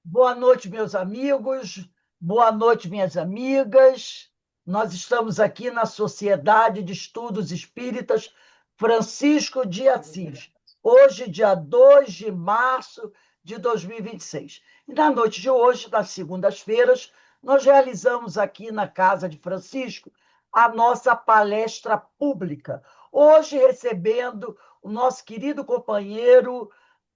Boa noite, meus amigos. Boa noite, minhas amigas. Nós estamos aqui na Sociedade de Estudos Espíritas Francisco de Assis. Hoje, dia 2 de março de 2026. E na noite de hoje, nas segundas-feiras, nós realizamos aqui na Casa de Francisco a nossa palestra pública. Hoje, recebendo o nosso querido companheiro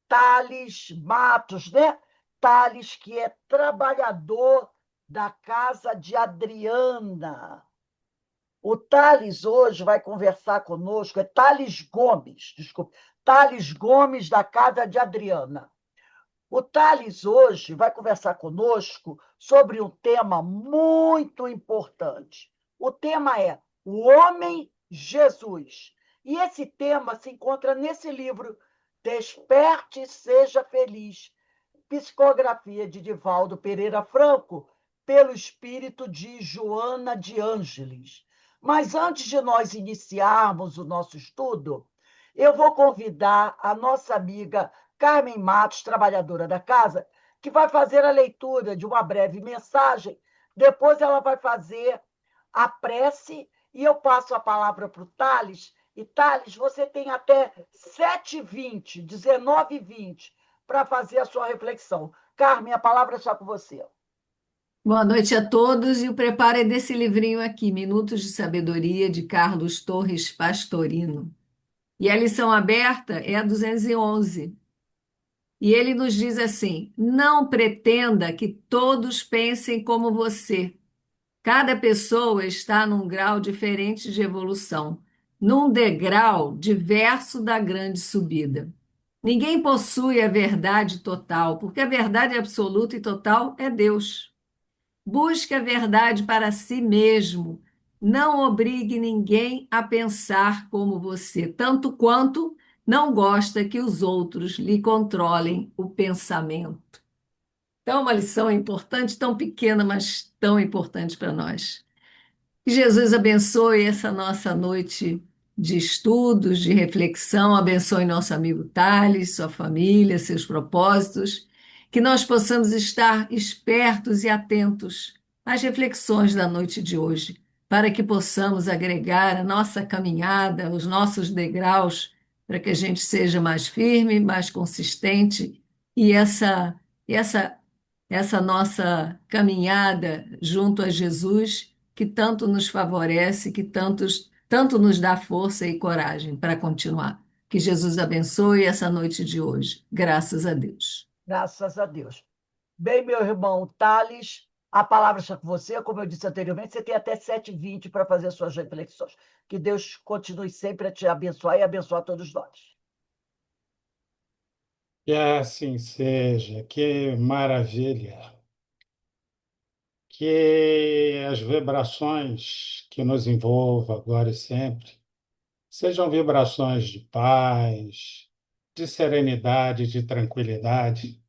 Thales Matos, né? Thales, que é trabalhador da casa de Adriana. O Thales hoje vai conversar conosco, é Thales Gomes, desculpe, Thales Gomes, da casa de Adriana. O Thales hoje vai conversar conosco sobre um tema muito importante. O tema é o Homem Jesus. E esse tema se encontra nesse livro, Desperte e Seja Feliz, psicografia de Divaldo Pereira Franco, pelo espírito de Joana de Ângeles. Mas antes de nós iniciarmos o nosso estudo, eu vou convidar a nossa amiga Carmen Matos, trabalhadora da casa, que vai fazer a leitura de uma breve mensagem. Depois ela vai fazer a prece e eu passo a palavra para o Thales. E, Thales, você tem até 7h20, 19h20, para fazer a sua reflexão. Carmen, a palavra é só com você. Boa noite a todos e o preparo é desse livrinho aqui, Minutos de Sabedoria, de Carlos Torres Pastorino. E a lição aberta é a 211. E ele nos diz assim: não pretenda que todos pensem como você. Cada pessoa está num grau diferente de evolução, num degrau diverso da grande subida. Ninguém possui a verdade total, porque a verdade absoluta e total é Deus. Busque a verdade para si mesmo. Não obrigue ninguém a pensar como você, tanto quanto não gosta que os outros lhe controlem o pensamento. Então, uma lição importante, tão pequena, mas tão importante para nós. Que Jesus abençoe essa nossa noite de estudos, de reflexão, abençoe nosso amigo Thales, sua família, seus propósitos, que nós possamos estar espertos e atentos às reflexões da noite de hoje, para que possamos agregar a nossa caminhada, os nossos degraus, para que a gente seja mais firme, mais consistente e essa essa nossa caminhada junto a Jesus que tanto nos favorece, que tanto nos dá força e coragem para continuar. Que Jesus abençoe essa noite de hoje. Graças a Deus. Graças a Deus. Bem, meu irmão Thales, a palavra está com você. Como eu disse anteriormente, você tem até 7h20 para fazer suas reflexões. Que Deus continue sempre a te abençoar e abençoar todos nós. Que assim seja, que maravilha. Que as vibrações que nos envolvam agora e sempre sejam vibrações de paz, de serenidade, de tranquilidade,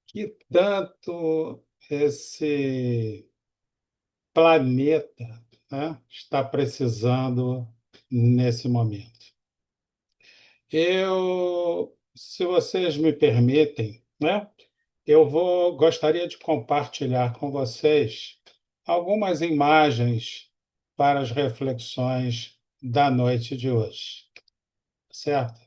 que tanto esse planeta, né, está precisando nesse momento. Se vocês me permitem, né, gostaria de compartilhar com vocês algumas imagens para as reflexões da noite de hoje, certo?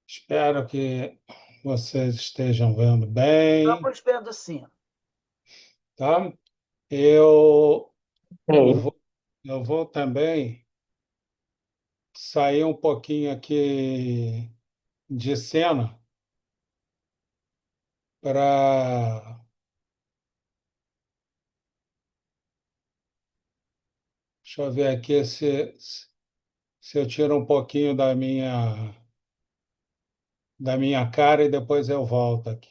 Espero que vocês estejam vendo bem, Estamos vendo sim. tá? Eu Sim. vou, eu vou também sair um pouquinho aqui de cena para. Deixa eu ver aqui se eu tiro um pouquinho da minha cara e depois eu volto aqui.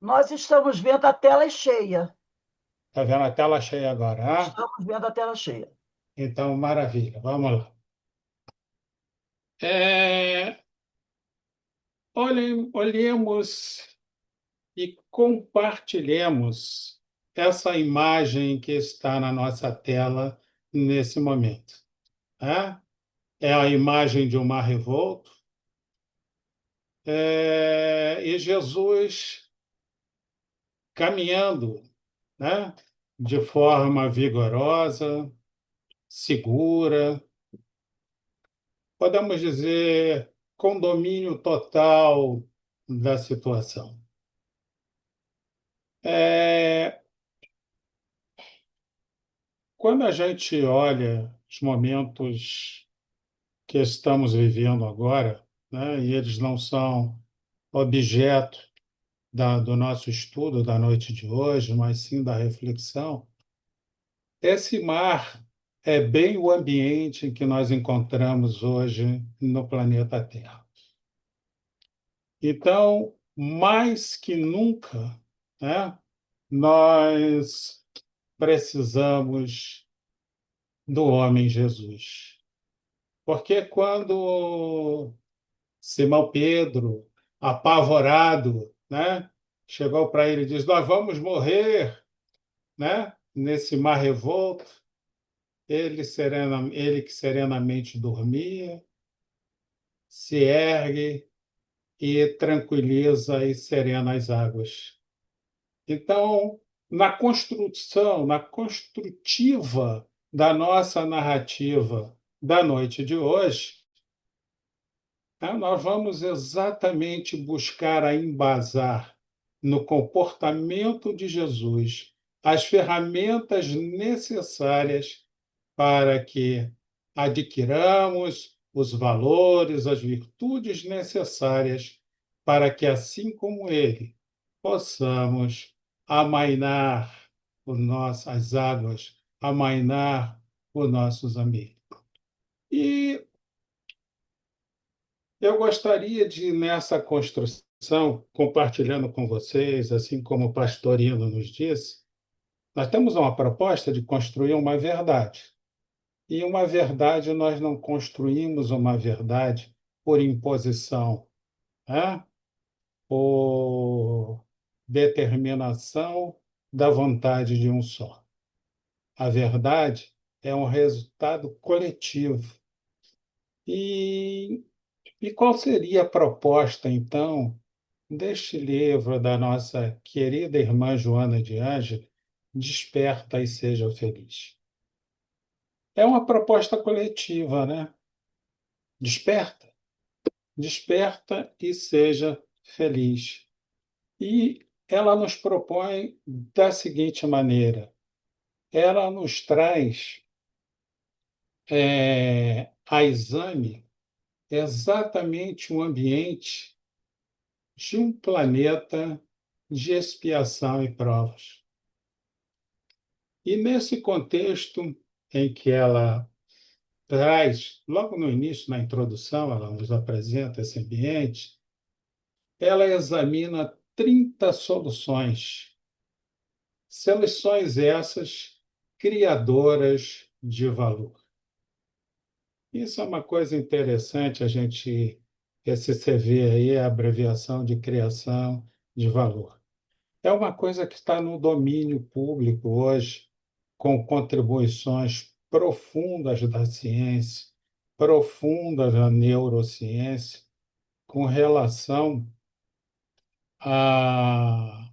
Nós estamos vendo a tela cheia. Está vendo a tela cheia agora, né? Estamos vendo a tela cheia. Então, maravilha, vamos lá. É, olhemos e compartilhemos essa imagem que está na nossa tela nesse momento. Tá? É a imagem de um mar revolto, e Jesus caminhando, né? De forma vigorosa, segura, podemos dizer, com domínio total da situação. É, Quando a gente olha os momentos que estamos vivendo agora, né, e eles não são objeto do nosso estudo da noite de hoje, mas sim da reflexão, esse mar é bem o ambiente em que nós encontramos hoje no planeta Terra. Então, mais que nunca, né, nós precisamos do homem Jesus. Porque quando Simão Pedro, apavorado, né, chegou para ele e disse: Nós vamos morrer, né, nesse mar revolto, ele que serenamente dormia, se ergue e tranquiliza e serena as águas. Então, na construtiva da nossa narrativa da noite de hoje, tá, nós vamos exatamente buscar a embasar no comportamento de Jesus as ferramentas necessárias para que adquiramos os valores, as virtudes necessárias para que, assim como ele, possamos amainar as águas, amainar os nossos amigos. E eu gostaria de, nessa construção, compartilhando com vocês, assim como o Pastorino nos disse, nós temos uma proposta de construir uma verdade. E uma verdade, nós não construímos uma verdade por imposição, né? Por determinação da vontade de um só. A verdade é um resultado coletivo. E, e qual seria a proposta, então, deste livro da nossa querida irmã Joana de Ângeles, Desperta e Seja Feliz? É uma proposta coletiva, né? Desperta. Desperta e seja feliz. E ela nos propõe da seguinte maneira: ela nos traz a exame exatamente um ambiente de um planeta de expiação e provas. E nesse contexto em que ela traz, logo no início, na introdução, ela nos apresenta esse ambiente, ela examina 30 soluções essas criadoras de valor. Isso é uma coisa interessante, esse CV aí é a abreviação de criação de valor. É uma coisa que está no domínio público hoje, com contribuições profundas da ciência, profundas da neurociência, com relação a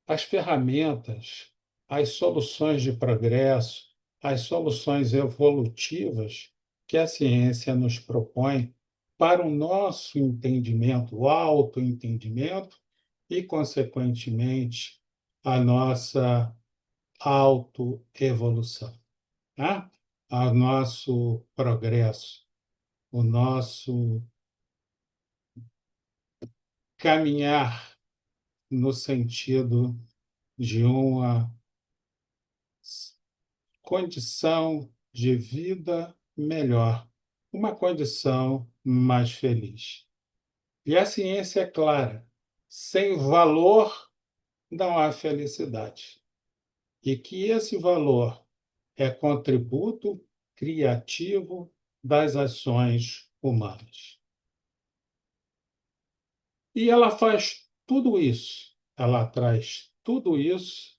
as ferramentas, as soluções de progresso, as soluções evolutivas que a ciência nos propõe para o nosso entendimento, o autoentendimento e, consequentemente, a nossa autoevolução, tá? O nosso progresso, o nosso caminhar no sentido de uma condição de vida melhor, uma condição mais feliz. E a ciência é clara: sem valor não há felicidade. E que esse valor é contributo criativo das ações humanas. E ela faz tudo isso, ela traz tudo isso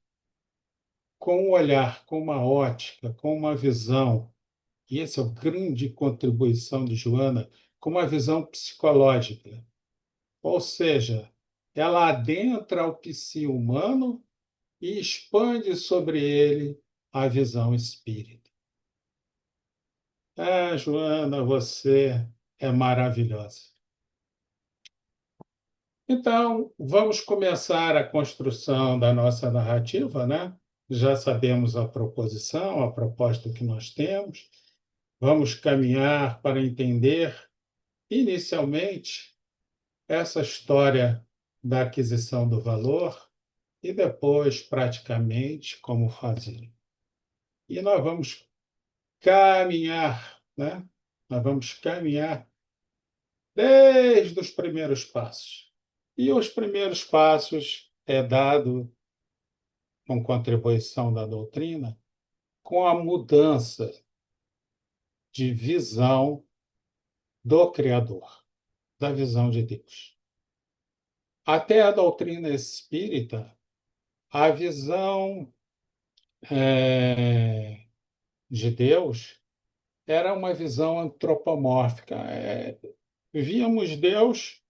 com um olhar, com uma ótica, com uma visão. E essa é a grande contribuição de Joana, com uma visão psicológica. Ou seja, ela adentra o psi humano e expande sobre ele a visão espírita. Ah, Joana, você é maravilhosa. Então, vamos começar a construção da nossa narrativa, né? Já sabemos a proposição, a proposta que nós temos. Vamos caminhar para entender, inicialmente, essa história da aquisição do valor e depois, praticamente, como fazer. E nós vamos caminhar, né? Nós vamos caminhar desde os primeiros passos. E os primeiros passos é dado com contribuição da doutrina, com a mudança de visão do Criador, da visão de Deus. Até a doutrina espírita, a visão de Deus era uma visão antropomórfica. Víamos Deus,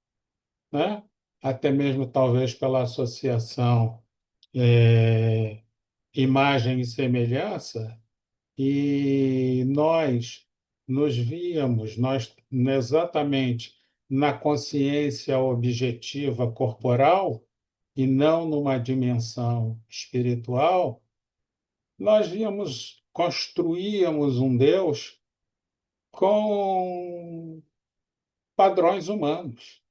né? Até mesmo talvez pela associação imagem e semelhança, e nós nos víamos, nós exatamente na consciência objetiva corporal e não numa dimensão espiritual, nós víamos, construíamos um Deus com padrões humanos,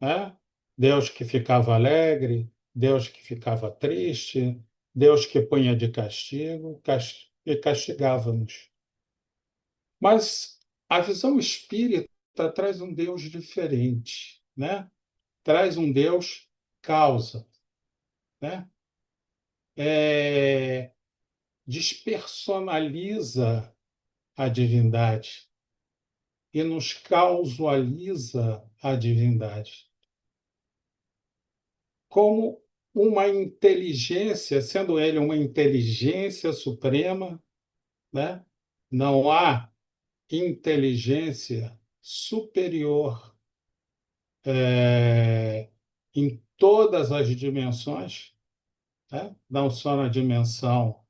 né? Deus que ficava alegre, Deus que ficava triste, Deus que punha de castigo e castigava-nos. Mas a visão espírita traz um Deus diferente, né? Traz um Deus causa, né? É, despersonaliza a divindade e nos causaliza a divindade como uma inteligência, sendo ele uma inteligência suprema, né? Não há inteligência superior em todas as dimensões, né? Não só na dimensão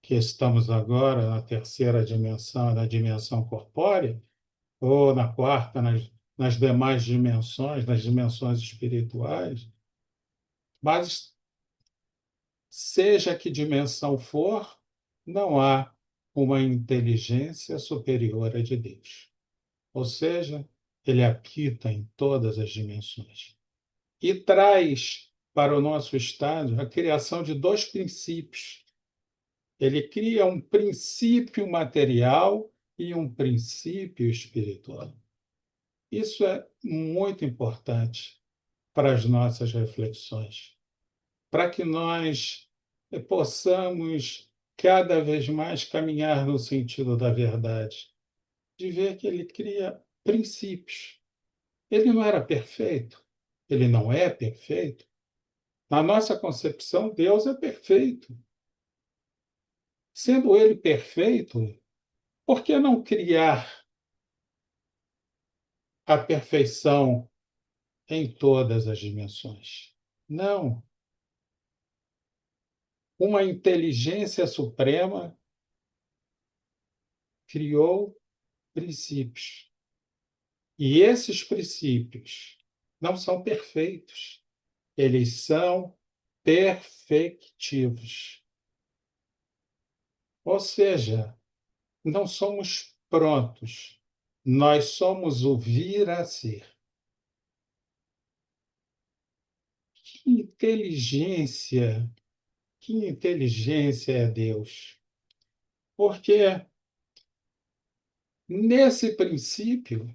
que estamos agora, na terceira dimensão, na dimensão corpórea, ou na quarta, nas demais dimensões, nas dimensões espirituais, mas seja que dimensão for, não há uma inteligência superior à de Deus. Ou seja, ele habita em todas as dimensões. E traz para o nosso estado a criação de dois princípios. Ele cria um princípio material e um princípio espiritual. Isso é muito importante para as nossas reflexões, para que nós possamos cada vez mais caminhar no sentido da verdade, de ver que ele cria princípios. Ele não era perfeito, ele não é perfeito. Na nossa concepção, Deus é perfeito. Sendo ele perfeito, por que não criar a perfeição em todas as dimensões? Não. Uma inteligência suprema criou princípios. E esses princípios não são perfeitos, eles são perfectivos. Ou seja, não somos prontos, nós somos o vir a ser. Que inteligência, que inteligência é Deus. Porque nesse princípio,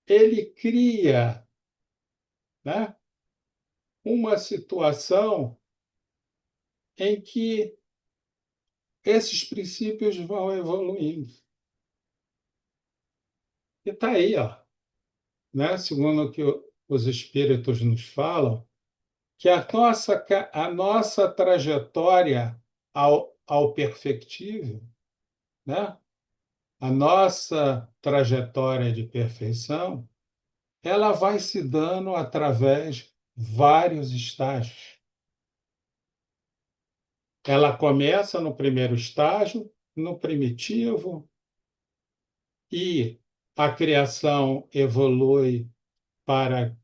ele cria, né, uma situação em que esses princípios vão evoluindo. E está aí, ó. né, segundo o que os espíritos nos falam, que a nossa trajetória ao perfectível, né, a nossa trajetória de perfeição, ela vai se dando através de vários estágios. Ela começa no primeiro estágio, no primitivo, e a criação evolui para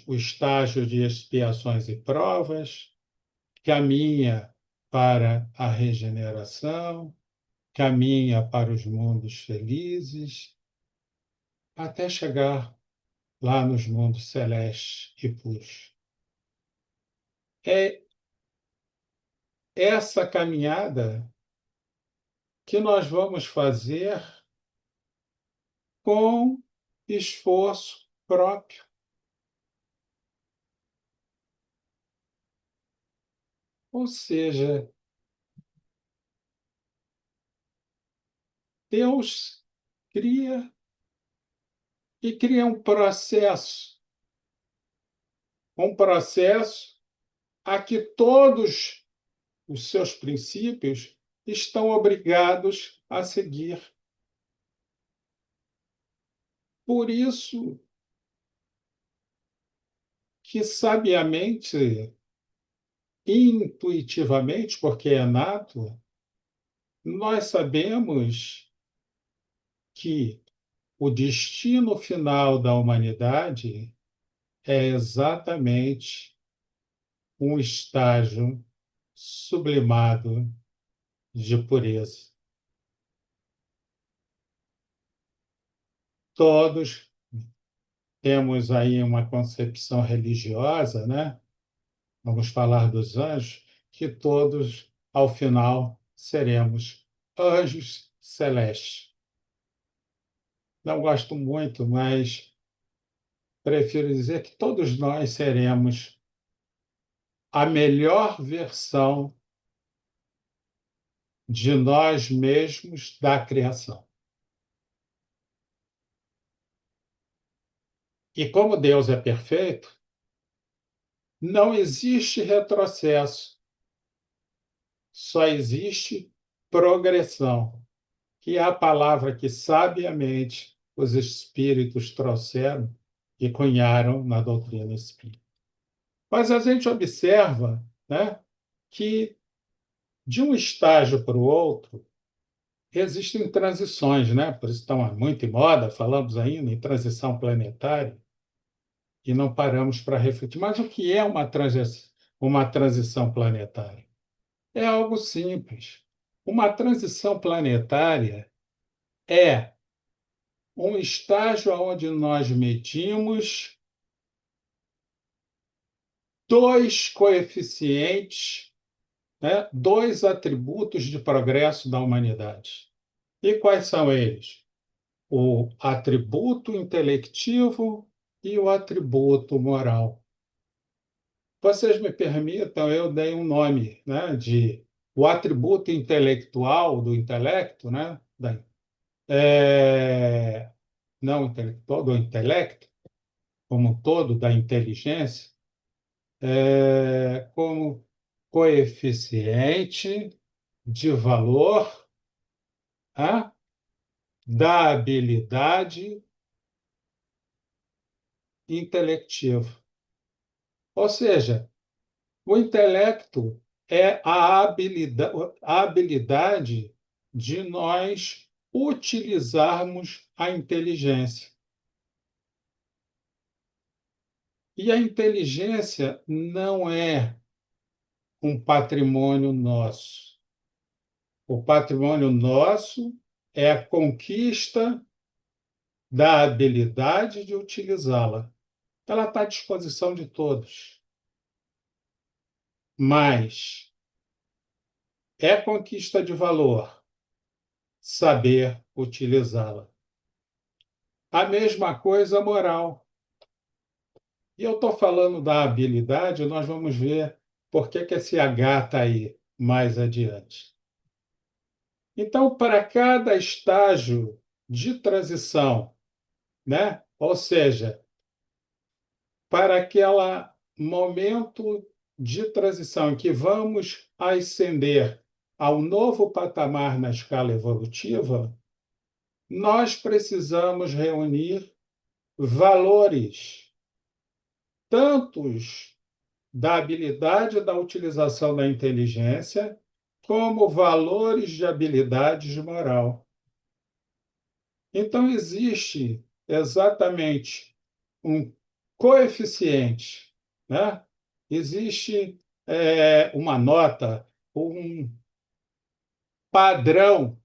o estágio de expiações e provas, caminha para a regeneração, caminha para os mundos felizes, até chegar lá nos mundos celestes e puros. É essa caminhada que nós vamos fazer com esforço próprio. Ou seja, Deus cria e cria um processo a que todos os seus princípios estão obrigados a seguir. Por isso que sabiamente, intuitivamente, porque é nato, nós sabemos que o destino final da humanidade é exatamente um estágio sublimado de pureza. Todos temos aí uma concepção religiosa, né? Vamos falar dos anjos, que todos, ao final, seremos anjos celestes. Não gosto muito, mas prefiro dizer que todos nós seremos a melhor versão de nós mesmos da criação. E como Deus é perfeito, não existe retrocesso, só existe progressão, que é a palavra que sabiamente os espíritos trouxeram e cunharam na doutrina espírita. Mas a gente observa, né, que de um estágio para o outro existem transições, né? Por isso estão muito em moda, falamos ainda em transição planetária e não paramos para refletir. Mas o que é uma transição planetária? É algo simples. Uma transição planetária é um estágio onde nós medimos dois coeficientes, né, dois atributos de progresso da humanidade. E quais são eles? O atributo intelectivo e o atributo moral. Vocês me permitam, eu dei um nome, né, de o atributo intelectual do intelecto, né, não intelectual, do intelecto, como um todo, da inteligência, como coeficiente de valor, ah, da habilidade intelectiva. Ou seja, o intelecto é a habilidade de nós utilizarmos a inteligência. E a inteligência não é um patrimônio nosso. O patrimônio nosso é a conquista da habilidade de utilizá-la. Ela está à disposição de todos. Mas é conquista de valor saber utilizá-la. A mesma coisa moral. E eu estou falando da habilidade, nós vamos ver por que esse H está aí mais adiante. Então, para cada estágio de transição, né, Ou seja, para aquele momento de transição em que vamos ascender ao novo patamar na escala evolutiva, nós precisamos reunir valores, tantos da habilidade da utilização da inteligência, como valores de habilidade de moral. Então, existe exatamente um coeficiente, né? Existe uma nota, um padrão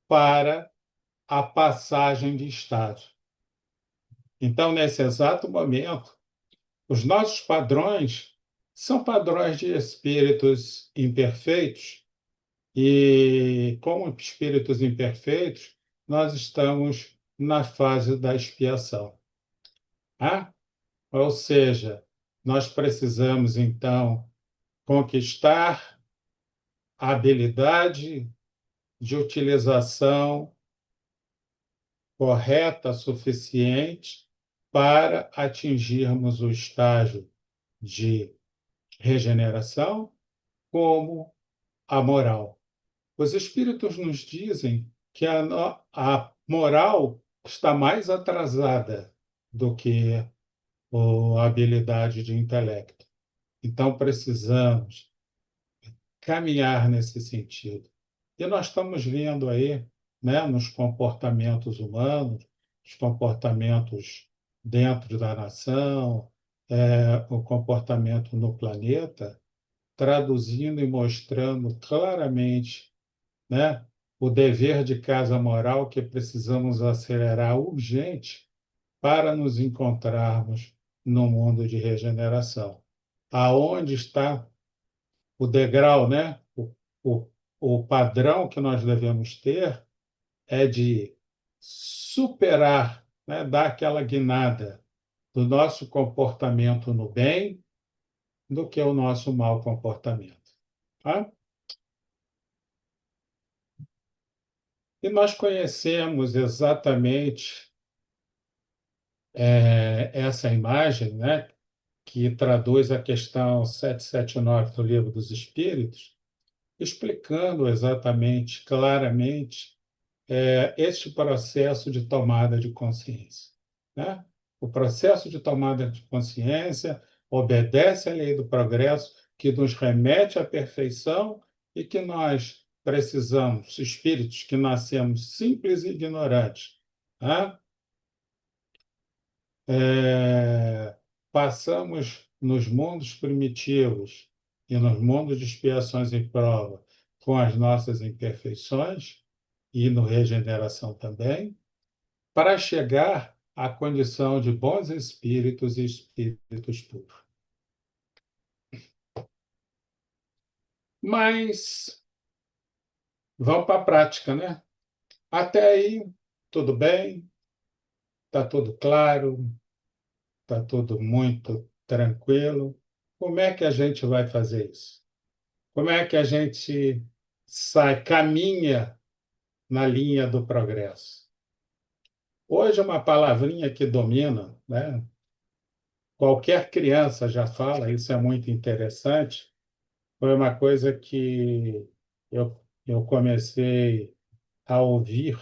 para a passagem de estado. Então, nesse exato momento, os nossos padrões são padrões de espíritos imperfeitos, e, como espíritos imperfeitos, nós estamos na fase da expiação. Ah? Ou seja, nós precisamos, então, conquistar a habilidade de utilização correta, suficiente, para atingirmos o estágio de regeneração, como a moral. Os espíritos nos dizem que a moral está mais atrasada do que a habilidade de intelecto. Então, precisamos caminhar nesse sentido. E nós estamos vendo aí, né, nos comportamentos humanos, os comportamentos dentro da nação, o comportamento no planeta, traduzindo e mostrando claramente, né, o dever de casa moral que precisamos acelerar urgente para nos encontrarmos no mundo de regeneração. Aonde está o degrau, né? O, o padrão que nós devemos ter é de superar, né? Dar aquela guinada do nosso comportamento no bem do que o nosso mau comportamento. Tá? E nós conhecemos exatamente essa imagem, né? Que traduz a questão 779 do Livro dos Espíritos, explicando exatamente, claramente, este processo de tomada de consciência. Né? O processo de tomada de consciência obedece à lei do progresso, que nos remete à perfeição e que nós precisamos, espíritos que nascemos simples e ignorantes, né? Passamos nos mundos primitivos e nos mundos de expiações e prova com as nossas imperfeições, e no regeneração também, para chegar à condição de bons espíritos e espíritos puros. Mas vamos para a prática, né? Até aí, tudo bem, está tudo claro, está tudo muito tranquilo. Como é que a gente vai fazer isso? Como é que a gente caminha na linha do progresso? Hoje, uma palavrinha que domina, né? Qualquer criança já fala, isso é muito interessante. Foi uma coisa que eu comecei a ouvir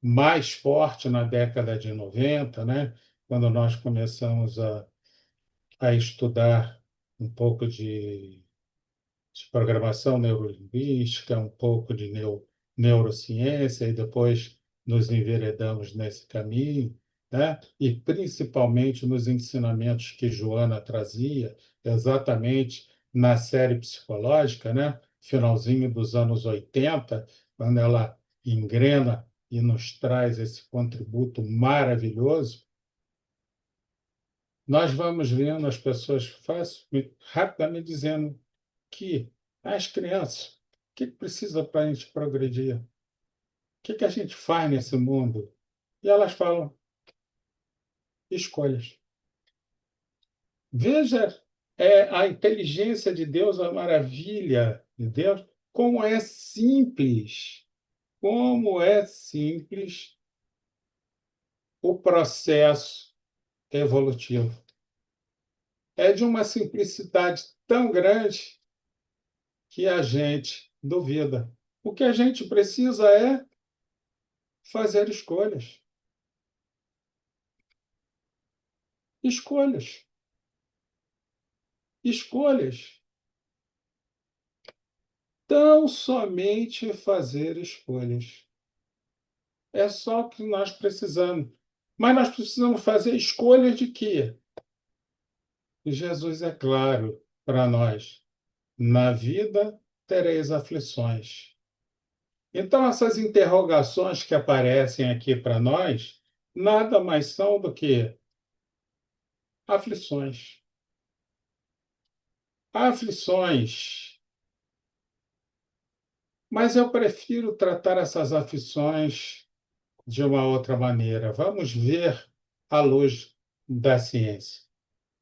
mais forte na década de 90, né? Quando nós começamos a estudar um pouco de programação neurolinguística, um pouco de neurociência, e depois nos enveredamos nesse caminho, né? E principalmente nos ensinamentos que Joana trazia, exatamente na série psicológica, né? Finalzinho dos anos 80, quando ela engrena e nos traz esse contributo maravilhoso, nós vamos vendo as pessoas rapidamente dizendo que as crianças, o que precisa para a gente progredir? O que a gente faz nesse mundo? E elas falam, escolhas. Veja a inteligência de Deus, a maravilha de Deus, como é simples. como é simples o processo evolutivo. É de uma simplicidade tão grande que a gente duvida. O que a gente precisa é fazer escolhas. Escolhas. Escolhas. Tão somente fazer escolhas. É só o que nós precisamos. Mas nós precisamos fazer escolhas de quê? Jesus é claro para nós. Na vida tereis aflições. Então, essas interrogações que aparecem aqui para nós, nada mais são do que aflições. Aflições. Mas eu prefiro tratar essas aflições de uma outra maneira. Vamos ver à luz da ciência.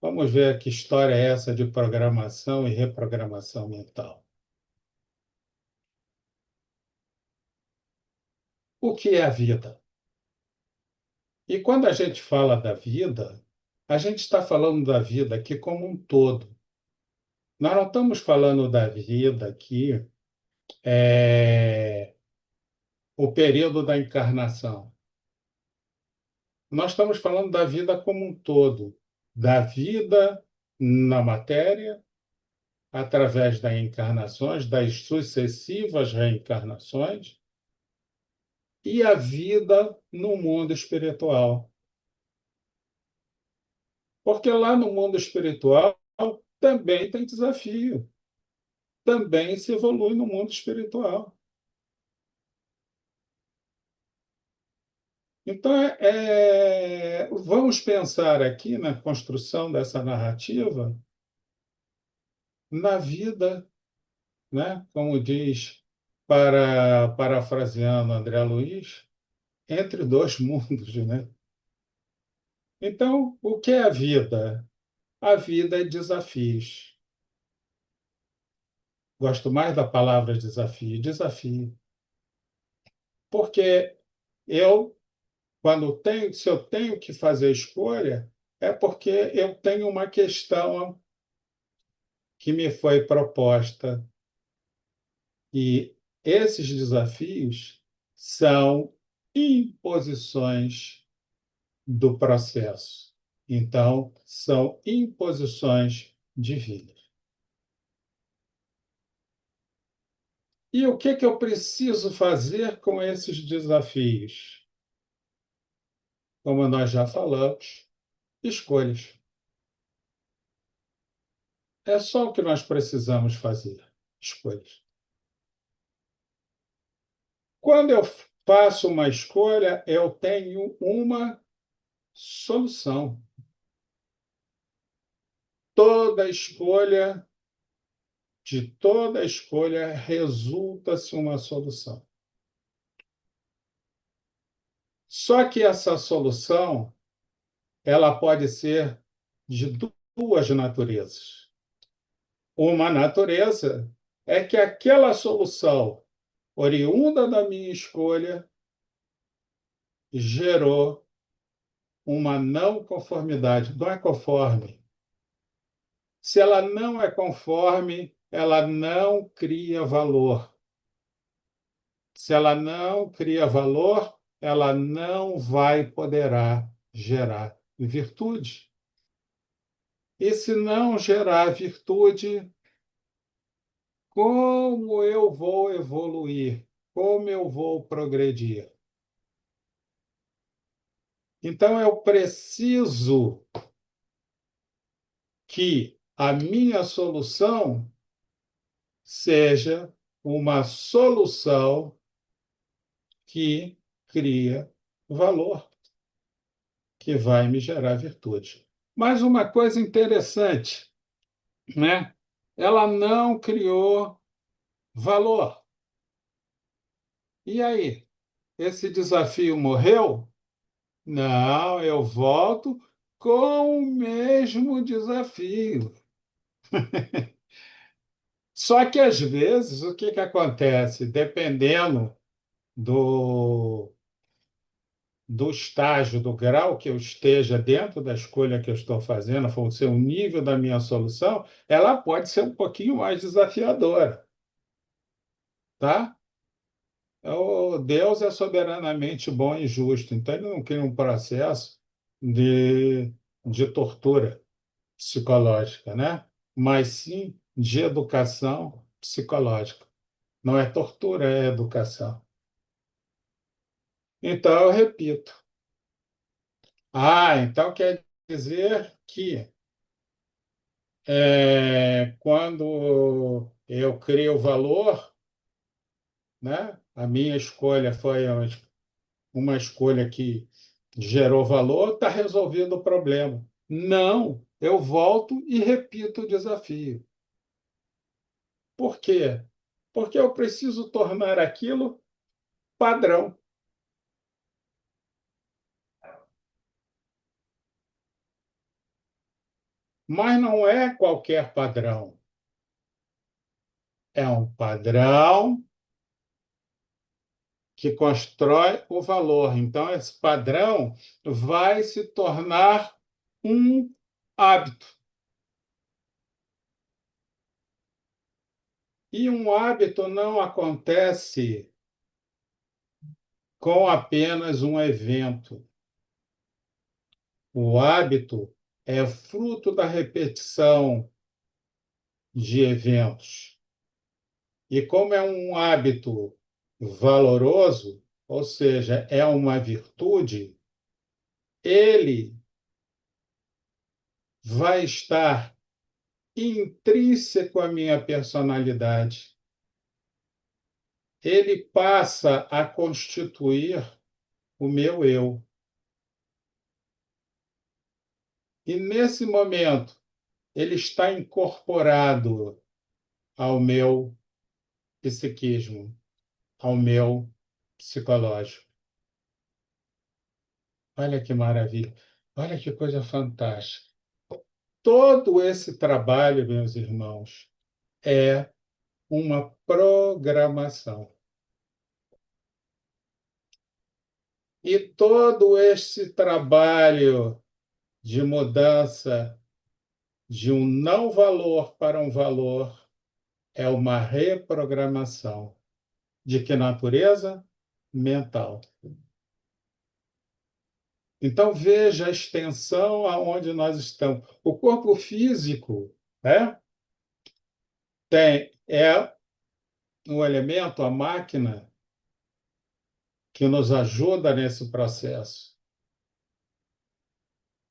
Vamos ver que história é essa de programação e reprogramação mental. O que é a vida? E quando a gente fala da vida, a gente está falando da vida aqui como um todo. Nós não estamos falando da vida aqui, o período da encarnação. Nós estamos falando da vida como um todo, da vida na matéria, através das encarnações, das sucessivas reencarnações, e a vida no mundo espiritual. Porque lá no mundo espiritual também tem desafio, também se evolui no mundo espiritual. Então, vamos pensar aqui na construção dessa narrativa, na vida, né? Como diz, parafraseando André Luiz, entre dois mundos, né? Então, o que é a vida? A vida é desafios. Gosto mais da palavra desafio, desafio. Porque eu, se eu tenho que fazer escolha, é porque eu tenho uma questão que me foi proposta. E esses desafios são imposições do processo. Então, são imposições de vida. E o que eu preciso fazer com esses desafios? Como nós já falamos, escolhas. É só o que nós precisamos fazer, escolhas. Quando eu faço uma escolha, eu tenho uma solução. Toda escolha, de toda escolha, resulta-se uma solução. Só que essa solução, ela pode ser de duas naturezas. Uma natureza é que aquela solução, oriunda da minha escolha, gerou uma não conformidade. Não é conforme. Se ela não é conforme, ela não cria valor. Se ela não cria valor, ela não poderá gerar virtude. E se não gerar virtude, como eu vou evoluir? Como eu vou progredir? Então, eu preciso que a minha solução seja uma solução que cria valor, que vai me gerar virtude. Mas uma coisa interessante, né? Ela não criou valor. E aí? Esse desafio morreu? Não, eu volto com o mesmo desafio. Só que, às vezes, o que acontece? Dependendo do, do estágio, do grau que eu esteja dentro da escolha que eu estou fazendo, for ser o nível da minha solução, ela pode ser um pouquinho mais desafiadora, tá? O Deus é soberanamente bom e justo, então ele não cria um processo de, de tortura psicológica, né? Mas sim de educação psicológica. Não é tortura, é educação. Então, eu repito. Então quer dizer que quando eu crio o valor, né? A minha escolha foi uma escolha que gerou valor, está resolvido o problema. Não, eu volto e repito o desafio. Por quê? Porque eu preciso tornar aquilo padrão. Mas não é qualquer padrão. É um padrão que constrói o valor. Então, esse padrão vai se tornar um hábito. E um hábito não acontece com apenas um evento. O hábito é fruto da repetição de eventos. E como é um hábito valoroso, ou seja, é uma virtude, ele vai estar intrínseco à minha personalidade. Ele passa a constituir o meu eu. E nesse momento, ele está incorporado ao meu psiquismo, ao meu psicológico. Olha que maravilha, olha que coisa fantástica. Todo esse trabalho, meus irmãos, é uma programação. E todo esse trabalho de mudança de um não valor para um valor é uma reprogramação. De que natureza? Mental. Então, veja a extensão aonde nós estamos. O corpo físico, né, é um elemento, a máquina, que nos ajuda nesse processo.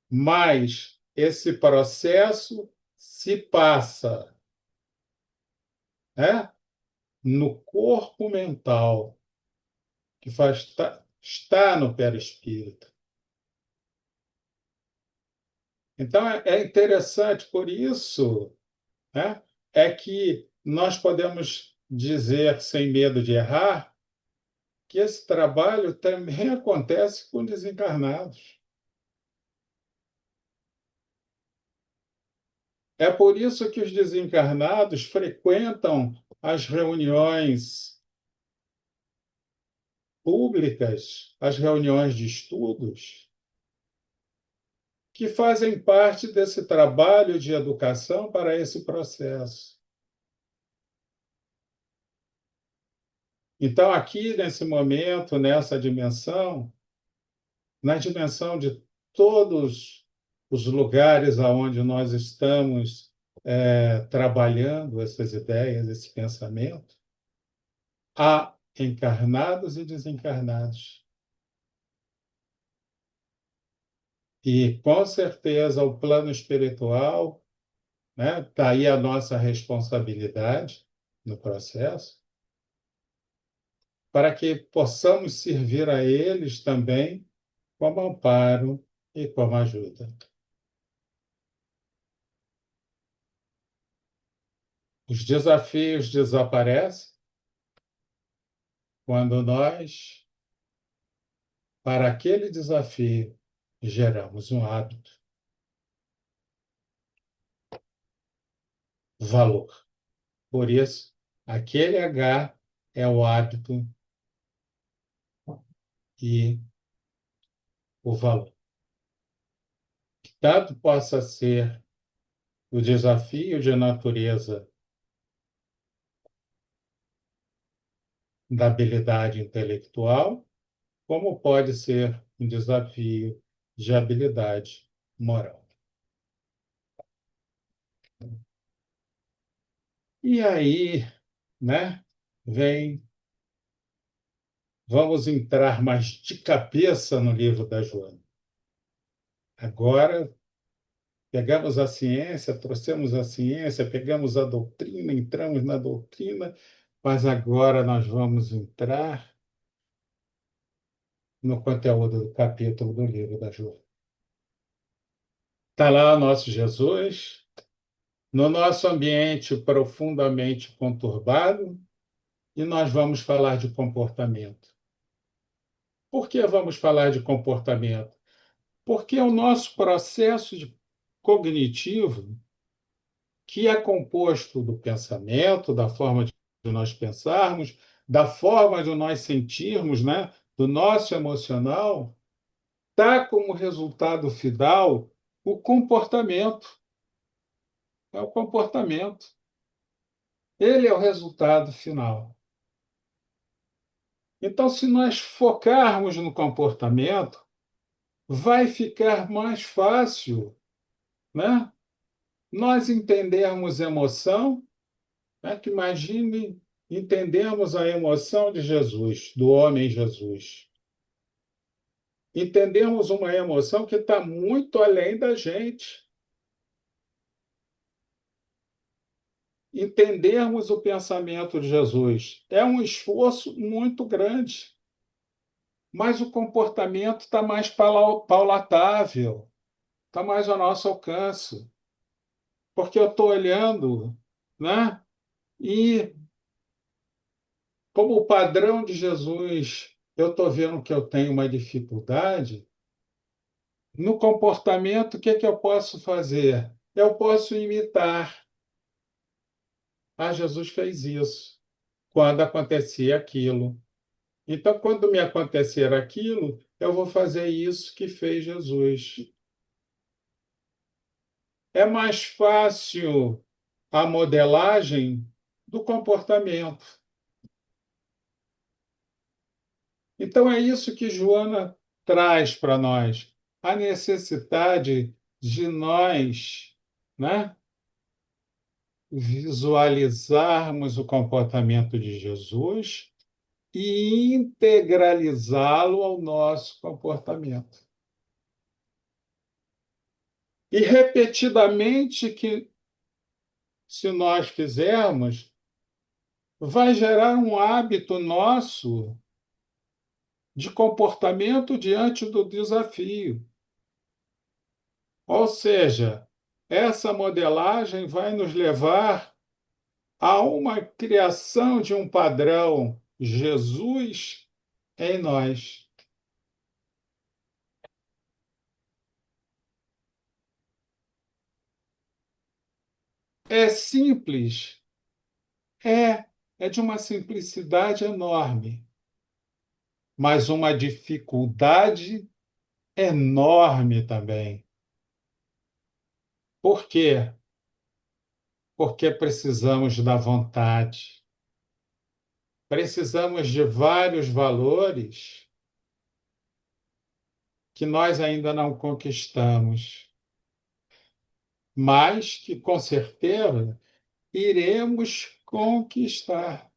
Mas esse processo se passa, né, no corpo mental, que está no perispírito. Então, é interessante, por isso, né, é que nós podemos dizer, sem medo de errar, que esse trabalho também acontece com desencarnados. É por isso que os desencarnados frequentam as reuniões públicas, as reuniões de estudos, que fazem parte desse trabalho de educação para esse processo. Então, aqui nesse momento, nessa dimensão, na dimensão de todos os lugares aonde nós estamos trabalhando essas ideias, esse pensamento, há encarnados e desencarnados. E, com certeza, o plano espiritual, né, está aí a nossa responsabilidade no processo, para que possamos servir a eles também como amparo e como ajuda. Os desafios desaparecem quando nós, para aquele desafio, geramos um hábito, valor. Por isso, aquele H é o hábito e o valor. Que tanto possa ser o desafio de natureza da habilidade intelectual, como pode ser um desafio de habilidade moral. E aí, né, vem, vamos entrar mais de cabeça no livro da Joana. Agora, pegamos a ciência, trouxemos a ciência, pegamos a doutrina, entramos na doutrina, mas agora nós vamos entrar no conteúdo do capítulo do livro da Joana. Está lá o nosso Jesus, no nosso ambiente profundamente conturbado, e nós vamos falar de comportamento. Por que vamos falar de comportamento? Porque o nosso processo cognitivo, que é composto do pensamento, da forma de nós pensarmos, da forma de nós sentirmos, né? Do nosso emocional, está como resultado final o comportamento. É o comportamento. Ele é o resultado final. Então, se nós focarmos no comportamento, vai ficar mais fácil, né? Nós entendermos emoção, né? Que imagine entendemos a emoção de Jesus, do homem Jesus. Entendemos uma emoção que está muito além da gente. Entendermos o pensamento de Jesus é um esforço muito grande, mas o comportamento está mais paulatável, está mais ao nosso alcance, porque eu estou olhando, né? E como o padrão de Jesus, eu estou vendo que eu tenho uma dificuldade. No comportamento, o que é que eu posso fazer? Eu posso imitar. Ah, Jesus fez isso quando acontecia aquilo. Então, quando me acontecer aquilo, eu vou fazer isso que fez Jesus. É mais fácil a modelagem do comportamento. Então, é isso que Joana traz para nós, a necessidade de nós, né, visualizarmos o comportamento de Jesus e integralizá-lo ao nosso comportamento. E repetidamente que, se nós fizermos, vai gerar um hábito nosso de comportamento diante do desafio. Ou seja, essa modelagem vai nos levar a uma criação de um padrão Jesus em nós. É simples, é de uma simplicidade enorme, mas uma dificuldade enorme também. Por quê? Porque precisamos da vontade, precisamos de vários valores que nós ainda não conquistamos, mas que com certeza iremos conquistar.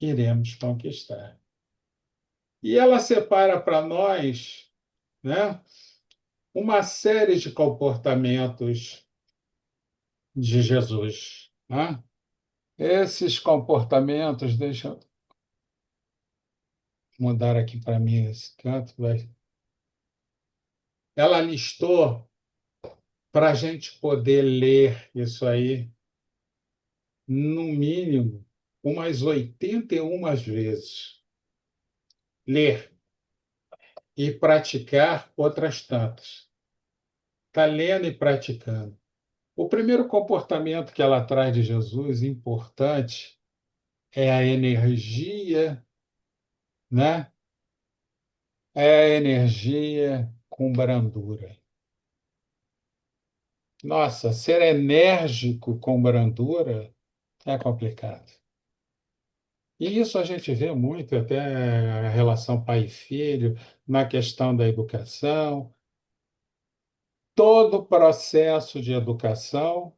Iremos conquistar. E ela separa para nós, né, uma série de comportamentos de Jesus, né? Esses comportamentos, deixa eu mudar aqui para mim esse canto, vai. Ela listou para a gente poder ler isso aí, no mínimo, umas 81 vezes. Ler e praticar outras tantas. Está lendo e praticando. O primeiro comportamento que ela traz de Jesus, importante, é a energia, né, é energia com brandura. Nossa, ser enérgico com brandura é complicado. E isso a gente vê muito até a relação pai e filho, na questão da educação. Todo o processo de educação,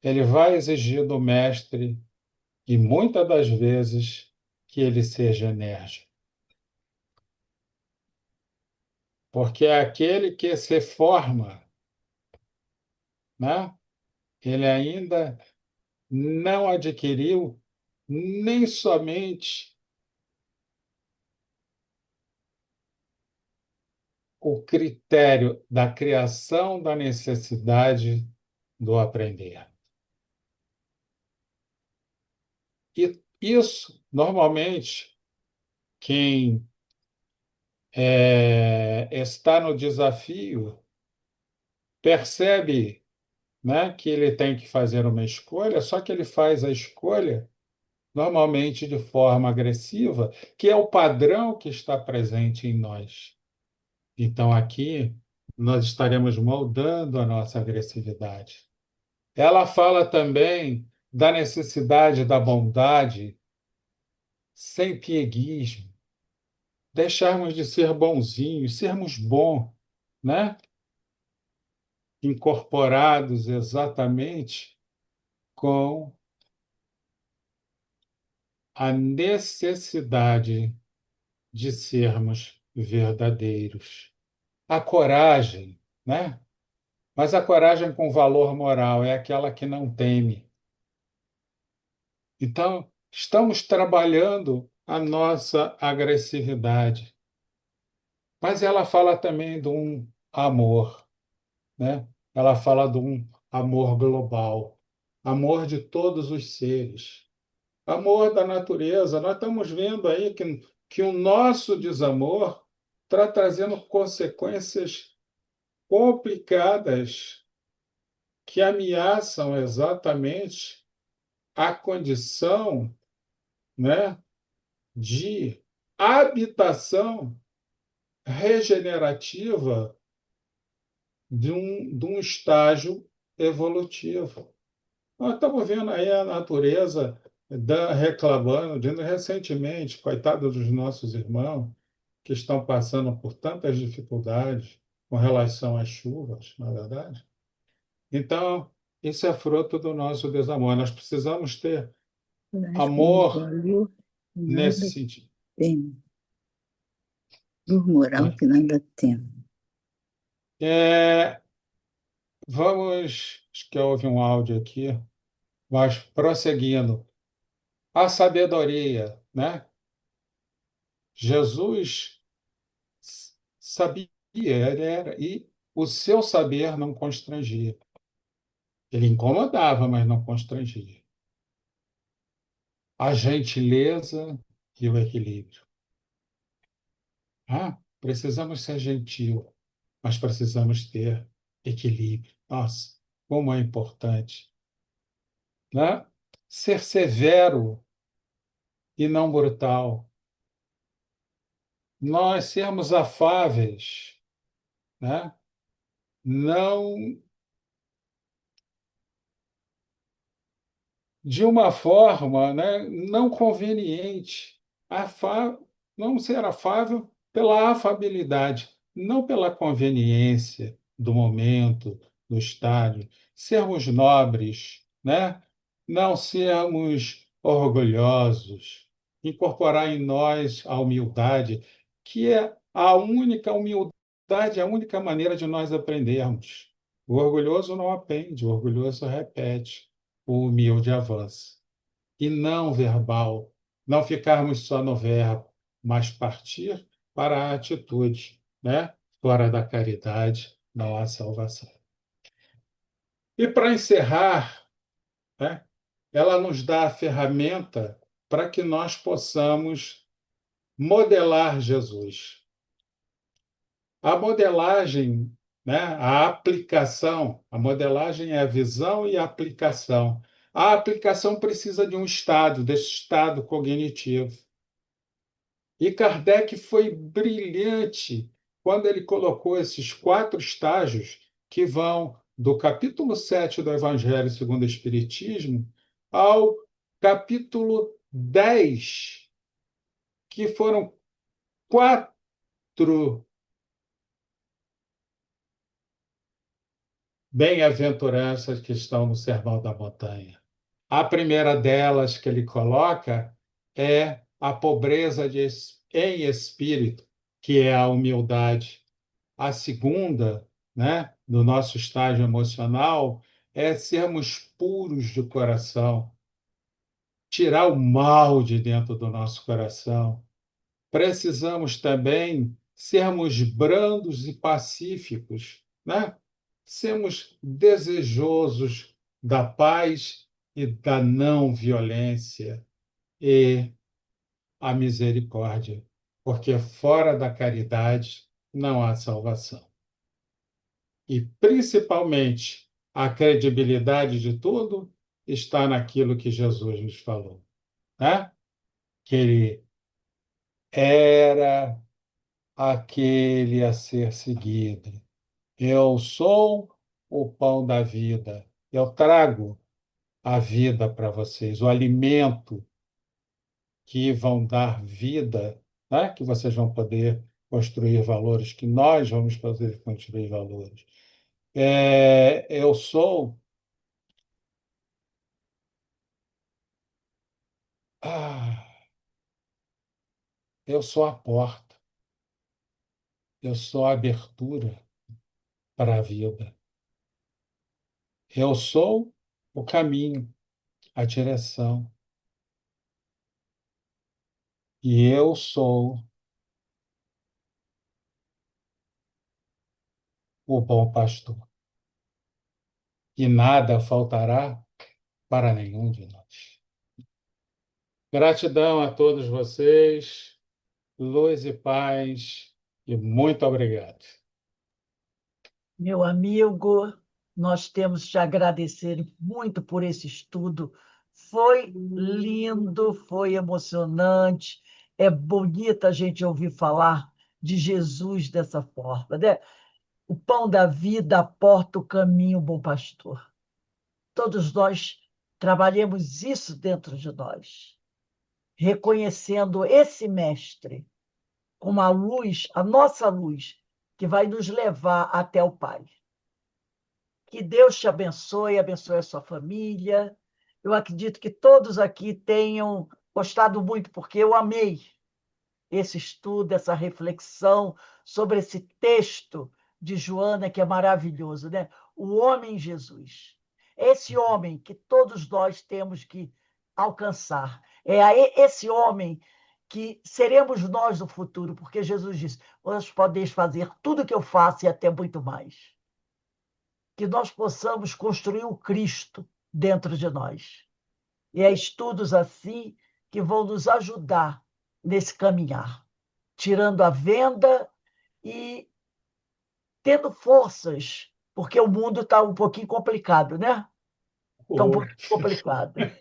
ele vai exigir do mestre, e muitas das vezes, que ele seja enérgico. Porque é aquele que se forma, né? Ele ainda não adquiriu nem somente o critério da criação da necessidade do aprender. E isso, normalmente, quem está no desafio percebe, né, que ele tem que fazer uma escolha, só que ele faz a escolha normalmente de forma agressiva, que é o padrão que está presente em nós. Então, aqui, nós estaremos moldando a nossa agressividade. Ela fala também da necessidade da bondade sem pieguismo, deixarmos de ser bonzinhos, sermos bons, né? Incorporados exatamente com a necessidade de sermos verdadeiros. A coragem, né? Mas a coragem com valor moral é aquela que não teme. Então, estamos trabalhando a nossa agressividade. Mas ela fala também de um amor, né? Ela fala de um amor global, amor de todos os seres, amor da natureza. Nós estamos vendo aí que o nosso desamor está trazendo consequências complicadas que ameaçam exatamente a condição, né, de habitação regenerativa de um estágio evolutivo. Nós estamos vendo aí a natureza reclamando, dizendo recentemente, coitado dos nossos irmãos que estão passando por tantas dificuldades com relação às chuvas, na verdade. Então, isso é fruto do nosso desamor. Nós precisamos ter Mas com amor valor nesse nada sentido. tem, por moral É. que nada tem. É, acho que houve um áudio aqui, mas prosseguindo. A sabedoria, né? Jesus sabia, ele era, e o seu saber não constrangia. Ele incomodava, mas não constrangia. A gentileza e o equilíbrio. Precisamos ser gentil, mas precisamos ter equilíbrio. Nossa, como é importante, né? Ser severo e não brutal. Nós sermos afáveis, né? Não de uma forma, né, não conveniente. Afá... Não ser afável pela afabilidade, não pela conveniência do momento, do estágio. Sermos nobres, né? Não sermos orgulhosos. Incorporar em nós a humildade, que é a única humildade, a única maneira de nós aprendermos. O orgulhoso não aprende, o orgulhoso repete, o humilde avança. E não verbal, não ficarmos só no verbo, mas partir para a atitude, né? Fora da caridade não há salvação. E para encerrar, né? Ela nos dá a ferramenta para que nós possamos modelar Jesus. A modelagem, né? A aplicação, a modelagem é a visão e a aplicação. A aplicação precisa de um estado, desse estado cognitivo. E Kardec foi brilhante quando ele colocou esses 4 estágios que vão do capítulo 7 do Evangelho segundo o Espiritismo ao capítulo 10, que foram 4 bem-aventuranças que estão no Sermão da Montanha. A primeira delas que ele coloca é a pobreza em espírito, que é a humildade. A segunda, né, do nosso estágio emocional, é sermos puros de coração, tirar o mal de dentro do nosso coração. Precisamos também sermos brandos e pacíficos, né? Sermos desejosos da paz e da não violência e a misericórdia, porque fora da caridade não há salvação. E, principalmente, a credibilidade de tudo está naquilo que Jesus nos falou, né? Que ele era aquele a ser seguido. Eu sou o pão da vida. Eu trago a vida para vocês, o alimento que vão dar vida, né? Que vocês vão poder construir valores, que nós vamos poder construir valores. Eu sou ah, eu sou a porta, eu sou a abertura para a vida. Eu sou o caminho, a direção. E eu sou o bom pastor. E nada faltará para nenhum de nós. Gratidão a todos vocês, luz e paz, e muito obrigado. Meu amigo, nós temos te agradecer muito por esse estudo. Foi lindo, foi emocionante. É bonito a gente ouvir falar de Jesus dessa forma, né? O pão da vida, a porta, o caminho, o bom pastor. Todos nós trabalhemos isso dentro de nós, reconhecendo esse mestre como a luz, a nossa luz, que vai nos levar até o Pai. Que Deus te abençoe, abençoe a sua família. Eu acredito que todos aqui tenham gostado muito, porque eu amei esse estudo, essa reflexão sobre esse texto de Joana, que é maravilhoso, né? O homem Jesus. Esse homem que todos nós temos que alcançar. Esse homem que seremos nós no futuro, porque Jesus disse: vós podeis fazer tudo o que eu faço e até muito mais. Que nós possamos construir o Cristo dentro de nós. E é estudos assim que vão nos ajudar nesse caminhar, tirando a venda e tendo forças, porque o mundo está um pouquinho complicado, né? Está um pouquinho complicado. É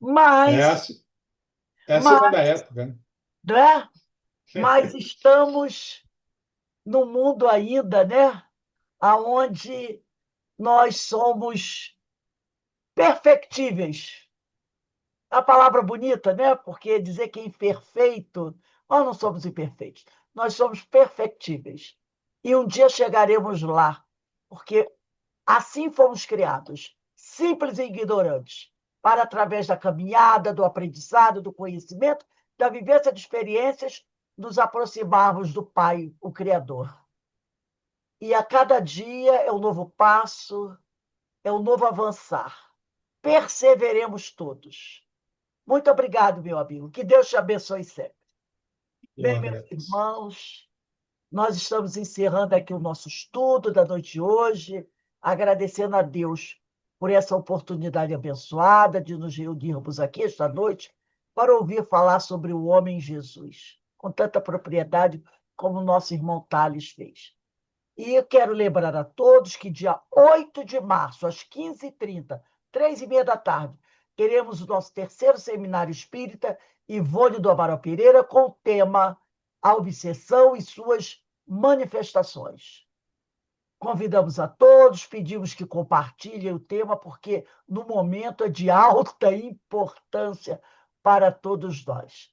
Mas, a, é a mas, segunda época, né? né? Mas estamos no mundo ainda, né? Onde nós somos perfectíveis. A palavra bonita, né? Porque dizer que é imperfeito, nós não somos imperfeitos, nós somos perfectíveis. E um dia chegaremos lá, porque assim fomos criados, simples e ignorantes, para, através da caminhada, do aprendizado, do conhecimento, da vivência de experiências, nos aproximarmos do Pai, o Criador. E a cada dia é um novo passo, é um novo avançar. Perseveremos todos. Muito obrigado, meu amigo. Que Deus te abençoe sempre. Eu Bem, meus agradeço. irmãos, nós estamos encerrando aqui o nosso estudo da noite de hoje, agradecendo a Deus por essa oportunidade abençoada de nos reunirmos aqui esta noite para ouvir falar sobre o homem Jesus, com tanta propriedade como o nosso irmão Tales fez. E eu quero lembrar a todos que dia 8 de março, às 15h30, 15h30, da tarde, teremos o nosso terceiro seminário espírita Ivone do Amaral Pereira, com o tema A Obsessão e suas manifestações. Convidamos a todos, pedimos que compartilhem o tema, porque no momento é de alta importância para todos nós.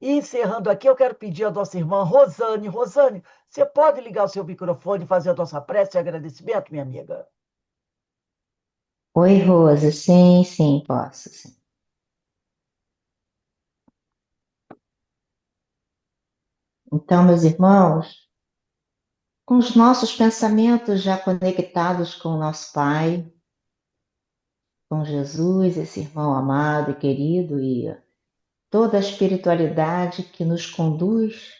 E encerrando aqui, eu quero pedir à nossa irmã Rosane. Rosane, você pode ligar o seu microfone e fazer a nossa prece de agradecimento, minha amiga? Oi, Rosa. Sim, sim, posso, sim. Então, meus irmãos, com os nossos pensamentos já conectados com o nosso Pai, com Jesus, esse irmão amado e querido, e toda a espiritualidade que nos conduz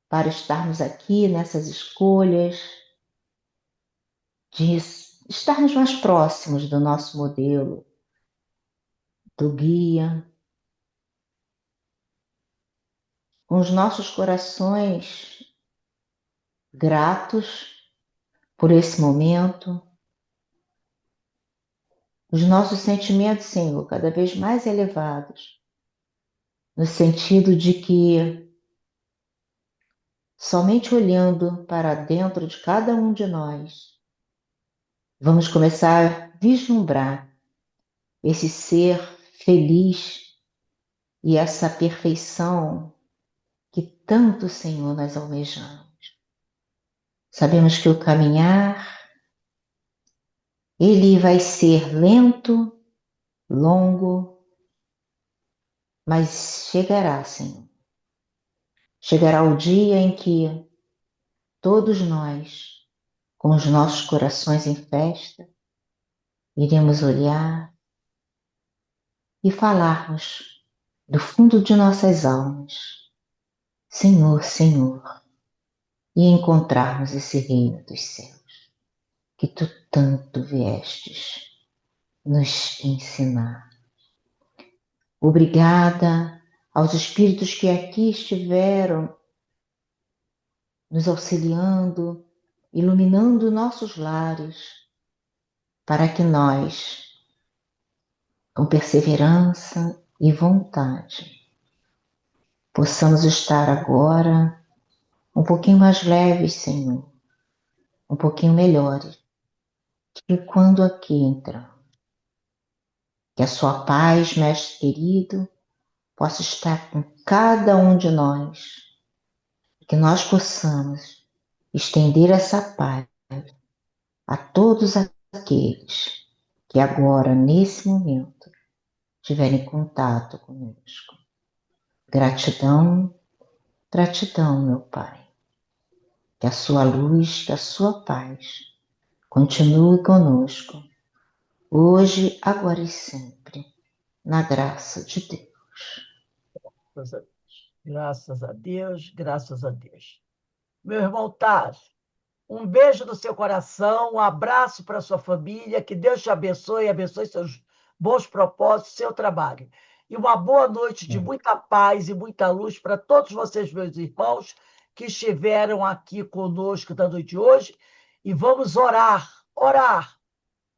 para estarmos aqui nessas escolhas, de estarmos mais próximos do nosso modelo, do guia, com os nossos corações gratos por esse momento, os nossos sentimentos, Senhor, cada vez mais elevados, no sentido de que somente olhando para dentro de cada um de nós, vamos começar a vislumbrar esse ser feliz e essa perfeição que tanto, Senhor, nós almejamos. Sabemos que o caminhar, ele vai ser lento, longo, mas chegará, Senhor. Chegará o dia em que todos nós, com os nossos corações em festa, iremos olhar e falarmos do fundo de nossas almas, Senhor, Senhor, e encontrarmos esse reino dos céus, que tu tanto viestes nos ensinar. Obrigada aos espíritos que aqui estiveram nos auxiliando, iluminando nossos lares, para que nós, com perseverança e vontade, possamos estar agora um pouquinho mais leves, Senhor, um pouquinho melhores que quando aqui entramos. Que a sua paz, Mestre querido, possa estar com cada um de nós, que nós possamos estender essa paz a todos aqueles que agora, nesse momento, tiverem contato conosco. Gratidão, gratidão, meu Pai. Que a sua luz, que a sua paz continue conosco, hoje, agora e sempre, na graça de Deus. Graças a Deus, graças a Deus. Meu irmão Taz, um beijo no seu coração, um abraço para sua família, que Deus te abençoe, abençoe seus bons propósitos, seu trabalho. E uma boa noite de muita paz e muita luz para todos vocês, meus irmãos, que estiveram aqui conosco da noite de hoje. E vamos orar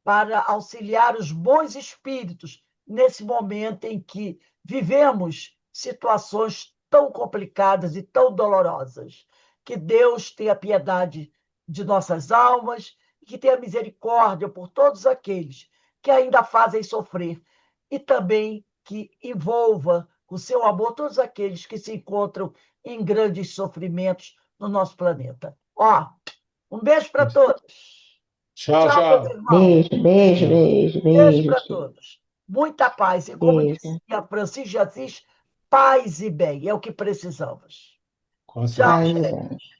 para auxiliar os bons espíritos nesse momento em que vivemos situações tão complicadas e tão dolorosas. Que Deus tenha piedade de nossas almas e que tenha misericórdia por todos aqueles que ainda fazem sofrer e também que envolva com seu amor todos aqueles que se encontram em grandes sofrimentos no nosso planeta. Ó, um beijo para todos. Tchau, Tchau, meus tchau. irmãos. Beijo Beijo para filho. todos. Muita paz. E como Beijo. dizia Francisco de Assis, paz e bem. É o que precisamos. Com Tchau, Paz certeza. e gente. bem.